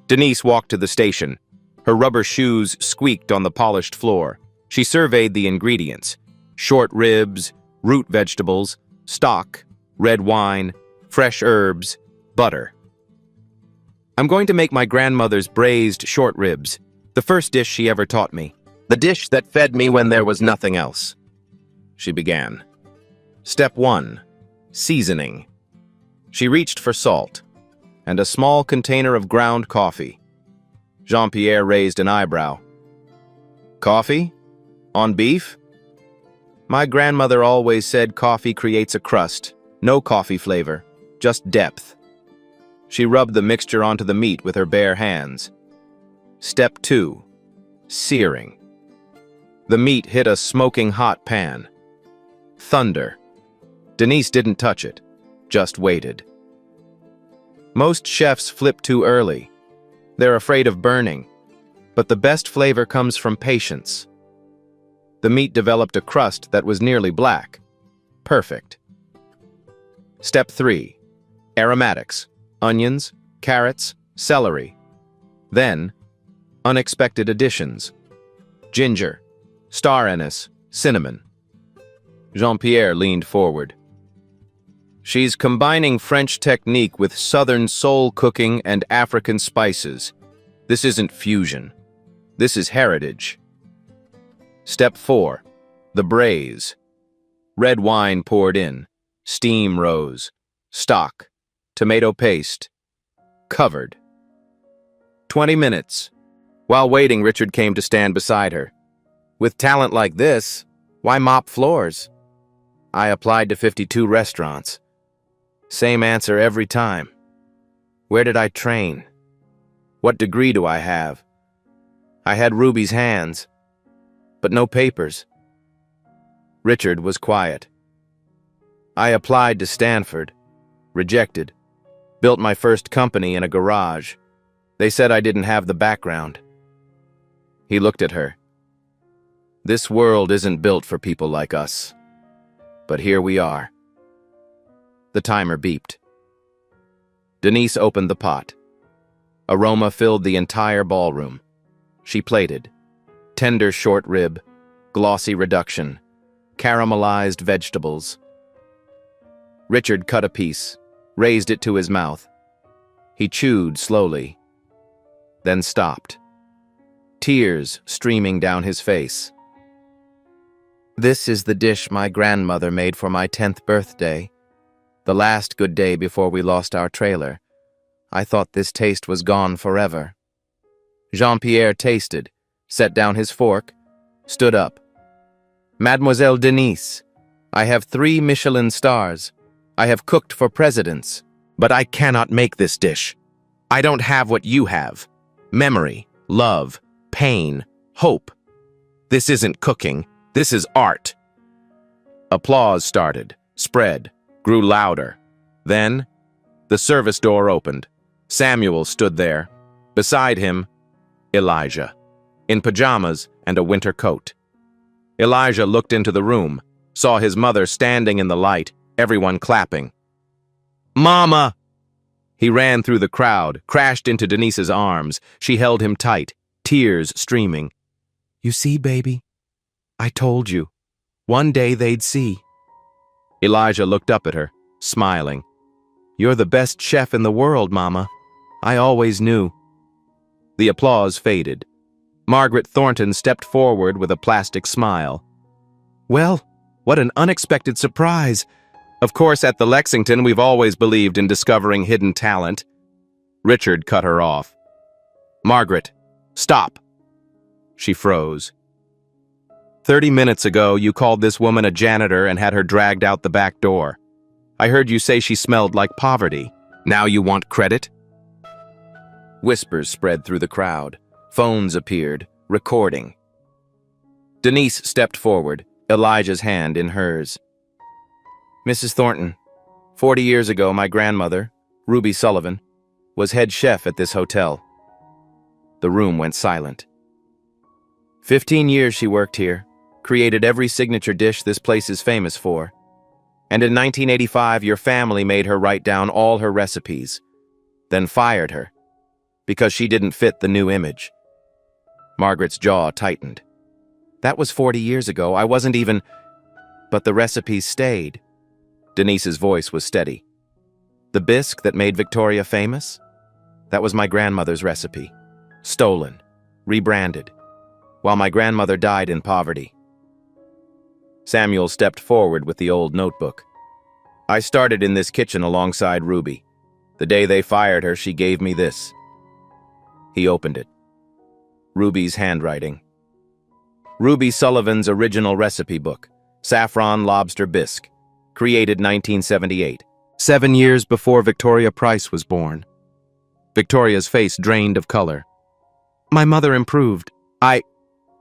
Denise walked to the station. Her rubber shoes squeaked on the polished floor. She surveyed the ingredients: short ribs, root vegetables, stock, red wine, fresh herbs, butter. I'm going to make my grandmother's braised short ribs, the first dish she ever taught me, the dish that fed me when there was nothing else. She began. Step 1. Seasoning. She reached for salt and a small container of ground coffee. Jean-Pierre raised an eyebrow. Coffee? On beef? My grandmother always said coffee creates a crust, no coffee flavor, just depth. She rubbed the mixture onto the meat with her bare hands. Step 2. Searing. The meat hit a smoking hot pan. Thunder. Denise didn't touch it, just waited. Most chefs flip too early. They're afraid of burning, but the best flavor comes from patience. The meat developed a crust that was nearly black. Perfect. Step 3. Aromatics. Onions, carrots, celery. Then, unexpected additions. Ginger, star anise, cinnamon. Jean-Pierre leaned forward. She's combining French technique with Southern soul cooking and African spices. This isn't fusion. This is heritage. Step 4. The braise. Red wine poured in. Steam rose. Stock. Tomato paste. Covered. 20 minutes. While waiting, Richard came to stand beside her. With talent like this, why mop floors? I applied to 52 restaurants. Same answer every time. Where did I train? What degree do I have? I had Ruby's hands, but no papers. Richard was quiet. I applied to Stanford, rejected, built my first company in a garage. They said I didn't have the background. He looked at her. This world isn't built for people like us. But here we are. The timer beeped. Denise opened the pot. Aroma filled the entire ballroom. She plated. Tender short rib, glossy reduction, caramelized vegetables. Richard cut a piece, raised it to his mouth. He chewed slowly, then stopped. Tears streaming down his face. This is the dish my grandmother made for my 10th birthday. The last good day before we lost our trailer. I thought this taste was gone forever. Jean-Pierre tasted, set down his fork, stood up. Mademoiselle Denise, I have 3 Michelin stars. I have cooked for presidents, but I cannot make this dish. I don't have what you have. Memory, love, pain, hope. This isn't cooking. This is art. Applause started, spread, grew louder. Then, the service door opened. Samuel stood there. Beside him, Elijah, in pajamas and a winter coat. Elijah looked into the room, saw his mother standing in the light, everyone clapping. Mama! He ran through the crowd, crashed into Denise's arms. She held him tight, tears streaming. You see, baby? I told you. One day they'd see. Elijah looked up at her, smiling. You're the best chef in the world, Mama. I always knew. The applause faded. Margaret Thornton stepped forward with a plastic smile. Well, what an unexpected surprise. Of course, at the Lexington, we've always believed in discovering hidden talent. Richard cut her off. Margaret, stop. She froze. 30 minutes ago, you called this woman a janitor and had her dragged out the back door. I heard you say she smelled like poverty. Now you want credit? Whispers spread through the crowd. Phones appeared, recording. Denise stepped forward, Elijah's hand in hers. Mrs. Thornton, 40 years ago, my grandmother, Ruby Sullivan, was head chef at this hotel. The room went silent. 15 years she worked here, created every signature dish this place is famous for. And in 1985, your family made her write down all her recipes, then fired her, because she didn't fit the new image. Margaret's jaw tightened. That was 40 years ago. I wasn't even... But the recipes stayed. Denise's voice was steady. The bisque that made Victoria famous? That was my grandmother's recipe. Stolen. Rebranded. While my grandmother died in poverty. Samuel stepped forward with the old notebook. I started in this kitchen alongside Ruby. The day they fired her, she gave me this. He opened it. Ruby's handwriting. Ruby Sullivan's original recipe book, Saffron Lobster Bisque, created 1978, 7 years before Victoria Price was born. Victoria's face drained of color. My mother improved.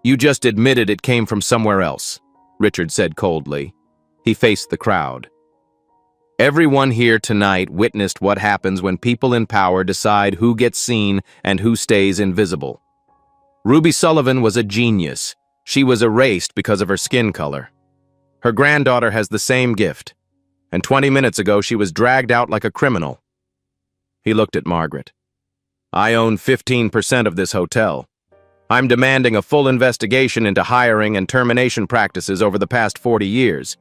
You just admitted it came from somewhere else, Richard said coldly. He faced the crowd. Everyone here tonight witnessed what happens when people in power decide who gets seen and who stays invisible. Ruby Sullivan was a genius. She was erased because of her skin color. Her granddaughter has the same gift, and 20 minutes ago she was dragged out like a criminal. He looked at Margaret. I own 15% of this hotel. I'm demanding a full investigation into hiring and termination practices over the past 40 years.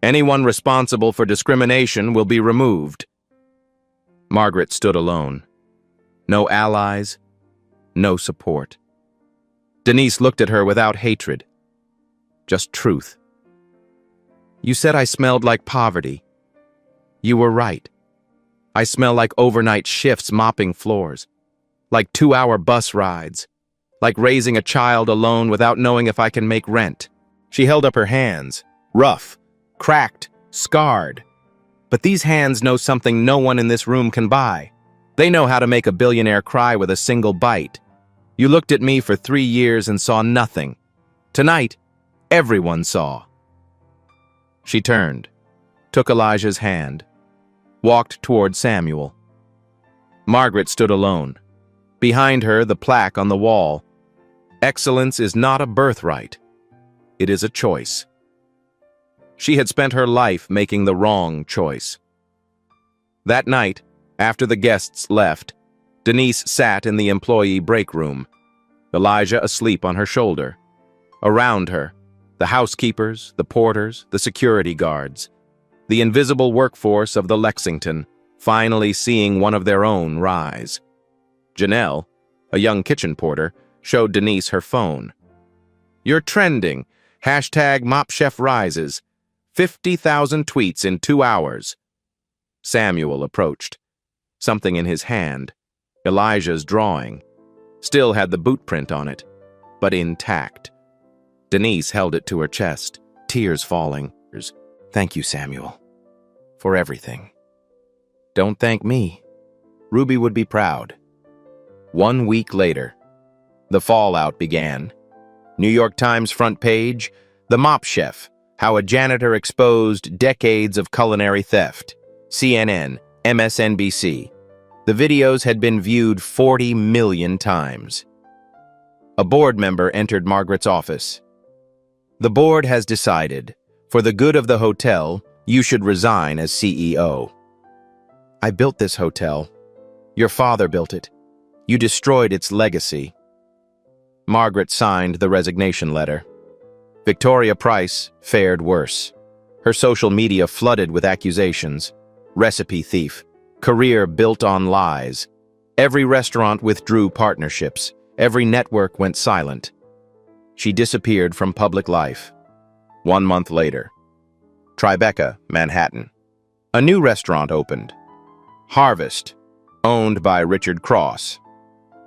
Anyone responsible for discrimination will be removed. Margaret stood alone. No allies, no support. Denise looked at her without hatred, just truth. You said I smelled like poverty. You were right. I smell like overnight shifts mopping floors, like 2-hour bus rides, like raising a child alone without knowing if I can make rent. She held up her hands, rough, cracked, scarred. But these hands know something no one in this room can buy. They know how to make a billionaire cry with a single bite. You looked at me for 3 years and saw nothing. Tonight, everyone saw. She turned, took Elijah's hand, walked toward Samuel. Margaret stood alone. Behind her, the plaque on the wall. Excellence is not a birthright. It is a choice. She had spent her life making the wrong choice. That night, after the guests left, Denise sat in the employee break room, Elijah asleep on her shoulder. Around her, the housekeepers, the porters, the security guards, the invisible workforce of the Lexington, finally seeing one of their own rise. Janelle, a young kitchen porter, showed Denise her phone. You're trending. #MopChef rises. 50,000 tweets in 2 hours. Samuel approached. Something in his hand, Elijah's drawing, still had the boot print on it, but intact. Denise held it to her chest, tears falling. Thank you, Samuel, for everything. Don't thank me. Ruby would be proud. 1 week later, the fallout began. New York Times front page, The Mop Chef, How a Janitor Exposed Decades of Culinary Theft. CNN, MSNBC. The videos had been viewed 40 million times. A board member entered Margaret's office. The board has decided, for the good of the hotel, you should resign as CEO. I built this hotel. Your father built it. You destroyed its legacy. Margaret signed the resignation letter. Victoria Price fared worse. Her social media flooded with accusations. Recipe thief. Career built on lies. Every restaurant withdrew partnerships. Every network went silent. She disappeared from public life. 1 month later. Tribeca, Manhattan. A new restaurant opened. Harvest, owned by Richard Cross.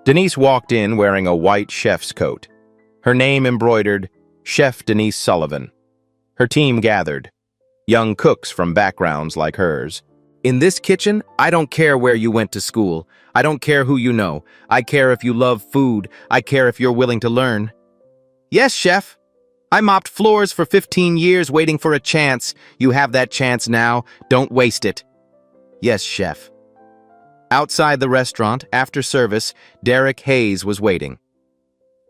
Denise walked in wearing a white chef's coat. Her name embroidered, Chef Denise Sullivan. Her team gathered, young cooks from backgrounds like hers. In this kitchen, I don't care where you went to school. I don't care who you know. I care if you love food. I care if you're willing to learn. Yes, chef. I mopped floors for 15 years waiting for a chance. You have that chance now. Don't waste it. Yes, chef. Outside the restaurant, after service, Derek Hayes was waiting.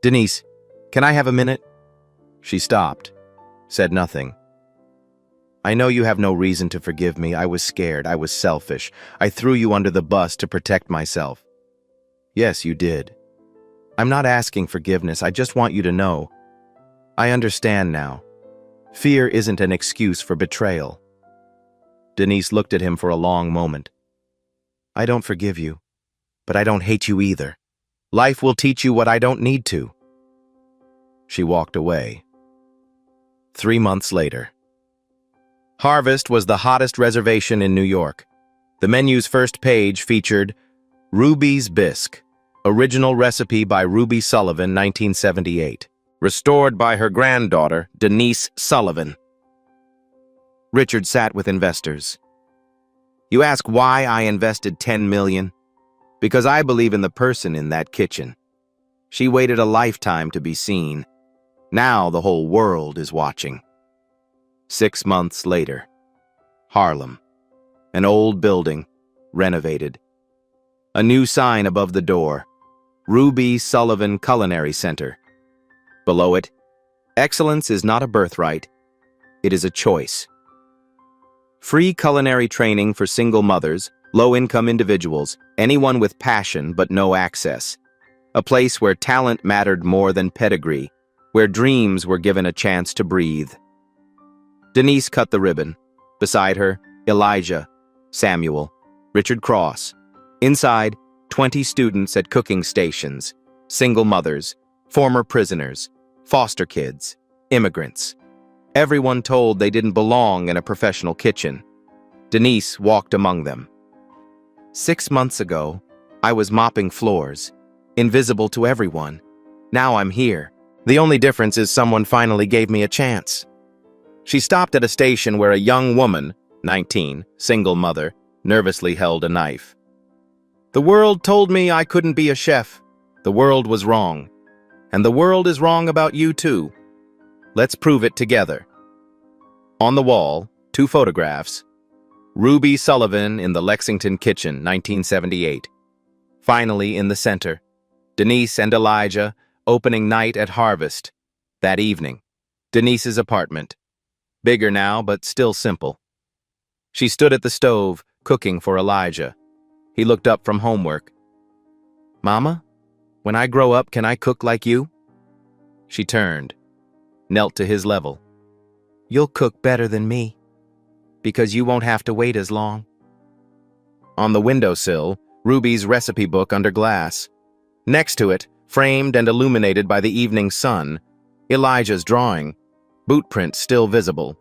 Denise, can I have a minute? She stopped, said nothing. I know you have no reason to forgive me. I was scared. I was selfish. I threw you under the bus to protect myself. Yes, you did. I'm not asking forgiveness. I just want you to know. I understand now. Fear isn't an excuse for betrayal. Denise looked at him for a long moment. I don't forgive you, but I don't hate you either. Life will teach you what I don't need to. She walked away. 3 months later. Harvest was the hottest reservation in New York. The menu's first page featured Ruby's Bisque, original recipe by Ruby Sullivan, 1978, restored by her granddaughter, Denise Sullivan. Richard sat with investors. You ask why I invested $10 million? Because I believe in the person in that kitchen. She waited a lifetime to be seen. Now the whole world is watching. 6 months later. Harlem. An old building, renovated. A new sign above the door. Ruby Sullivan Culinary Center. Below it, excellence is not a birthright. It is a choice. Free culinary training for single mothers, low-income individuals, anyone with passion but no access. A place where talent mattered more than pedigree, where dreams were given a chance to breathe. Denise cut the ribbon. Beside her, Elijah, Samuel, Richard Cross. Inside, 20 students at cooking stations, single mothers, former prisoners, foster kids, immigrants. Everyone told they didn't belong in a professional kitchen. Denise walked among them. 6 months ago, I was mopping floors, invisible to everyone. Now I'm here. The only difference is someone finally gave me a chance. She stopped at a station where a young woman, 19, single mother, nervously held a knife. The world told me I couldn't be a chef. The world was wrong. And the world is wrong about you too. Let's prove it together. On the wall, 2 photographs. Ruby Sullivan in the Lexington kitchen, 1978. Finally, in the center, Denise and Elijah opening night at Harvest. That evening, Denise's apartment. Bigger now, but still simple. She stood at the stove, cooking for Elijah. He looked up from homework. Mama, when I grow up, can I cook like you? She turned, knelt to his level. You'll cook better than me, because you won't have to wait as long. On the windowsill, Ruby's recipe book under glass. Next to it, framed and illuminated by the evening sun, Elijah's drawing, boot print still visible.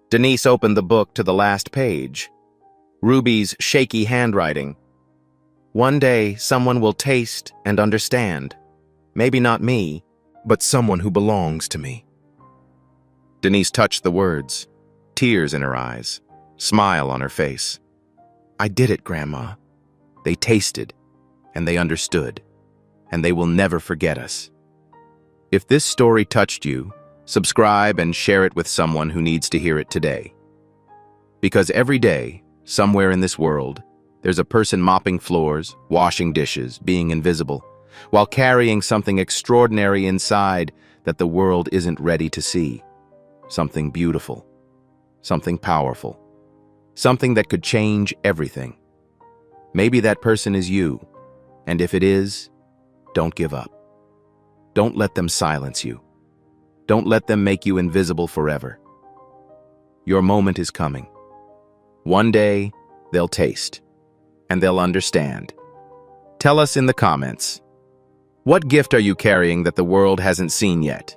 Denise opened the book to the last page. Ruby's shaky handwriting. One day, someone will taste and understand. Maybe not me, but someone who belongs to me. Denise touched the words, tears in her eyes, smile on her face. I did it, Grandma. They tasted, and they understood, and they will never forget us. If this story touched you, subscribe and share it with someone who needs to hear it today. Because every day, somewhere in this world, there's a person mopping floors, washing dishes, being invisible, while carrying something extraordinary inside that the world isn't ready to see. Something beautiful, something powerful, something that could change everything. Maybe that person is you, and if it is, don't give up. Don't let them silence you. Don't let them make you invisible forever. Your moment is coming. One day, they'll taste, and they'll understand. Tell us in the comments, what gift are you carrying that the world hasn't seen yet?